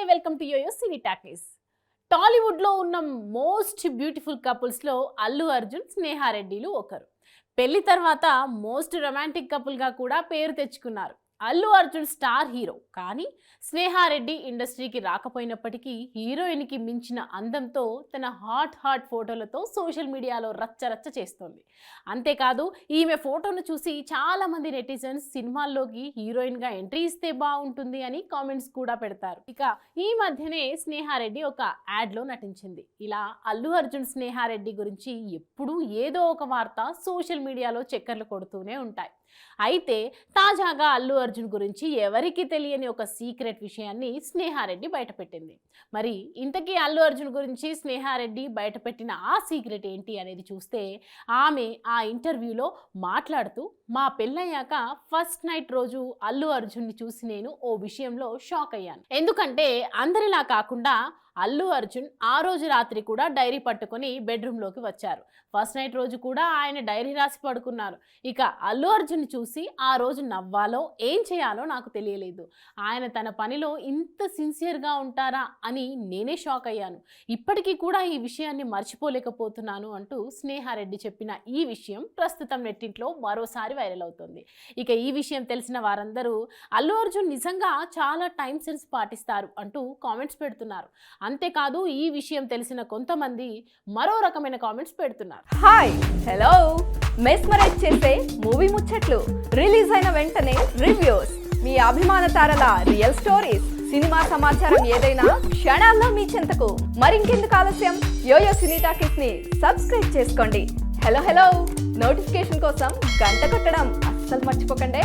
Welcome to YoYo Cine Talkies. Tollywood లో ఉన్న most beautiful couples లో అల్లు అర్జున్, స్నేహారెడ్డిలు ఒకరు. పెళ్లి తర్వాత మోస్ట్ రొమాంటిక్ కపుల్ గా కూడా పేరు తెచ్చుకున్నారు. అల్లు అర్జున్ స్టార్ హీరో, కానీ స్నేహారెడ్డి ఇండస్ట్రీకి రాకపోయినప్పటికీ హీరోయిన్ కి మించిన అందంతో తన హాట్ ఫోటోలతో సోషల్ మీడియాలో రచ్చరచ్చ చేస్తోంది. అంతేకాదు, ఈమె ఫోటోను చూసి చాలా మంది నెటిజన్స్ సినిమాల్లోకి హీరోయిన్ గా ఎంట్రీ ఇస్తే బాగుంటుంది అని కామెంట్స్ కూడా పెడతారు. ఇక ఈ మధ్యనే స్నేహారెడ్డి ఒక యాడ్ లో నటించింది. ఇలా అల్లు అర్జున్, స్నేహారెడ్డి గురించి ఎప్పుడూ ఏదో ఒక వార్త సోషల్ మీడియాలో చక్కర్లు కొడుతూనే ఉంటాయి. అయితే తాజాగా అల్లు అర్జున్ గురించి ఎవరికి తెలియని ఒక సీక్రెట్ విషయాన్ని స్నేహారెడ్డి బయటపెట్టింది. మరి ఇంతకీ అల్లు అర్జున్ గురించి స్నేహారెడ్డి బయటపెట్టిన ఆ సీక్రెట్ ఏంటి అనేది చూస్తే, ఆమె ఆ ఇంటర్వ్యూలో మాట్లాడుతూ, మా పెళ్ళయ్యాక ఫస్ట్ నైట్ రోజు అల్లు అర్జున్ని చూసి నేను ఓ విషయంలో షాక్ అయ్యాను. ఎందుకంటే అందరిలా కాకుండా అల్లు అర్జున్ ఆ రోజు రాత్రి కూడా డైరీ పట్టుకొని బెడ్రూమ్లోకి వచ్చారు. ఫస్ట్ నైట్ రోజు కూడా ఆయన డైరీ రాసి పడుకున్నారు. ఇక అల్లు అర్జున్ చూసి ఆ రోజు నవ్వాలో ఏం చేయాలో నాకు తెలియలేదు. ఆయన తన పనిలో ఇంత సిన్సియర్గా ఉంటారా అని నేనే షాక్ అయ్యాను. ఇప్పటికీ కూడా ఈ విషయాన్ని మర్చిపోలేకపోతున్నాను అంటూ స్నేహారెడ్డి చెప్పిన ఈ విషయం ప్రస్తుతం నెట్టింట్లో మరోసారి వైరల్ అవుతుంది. ఇక ఈ విషయం తెలిసిన వారందరూ అల్లు అర్జున్ నిజంగా చాలా టైం సెన్స్ పాటిస్తారు అంటూ కామెంట్స్ పెడుతున్నారు. అంతేకాదు, ఈ విషయం తెలిసిన కొంతమంది మరో రకమైన కామెంట్స్ పెడుతున్నారు. హాయ్, హలో, మెస్మరైజ్ చేసే మూవీ ముచ్చట్లు, రిలీజ్ అయిన వెంటనే రివ్యూస్, మీ అభిమాన తారల రియల్ స్టోరీస్, సినిమా సమాచారం ఏదైనా క్షణాల్లో మీ చెంతకు. మరింకెందుకు ఆలస్యం, యోయో సినీ టాకీస్ ని సబ్స్క్రైబ్ చేసుకోండి. హలో, నోటిఫికేషన్ కోసం గంట కొట్టడం అస్సలు మర్చిపోకండి.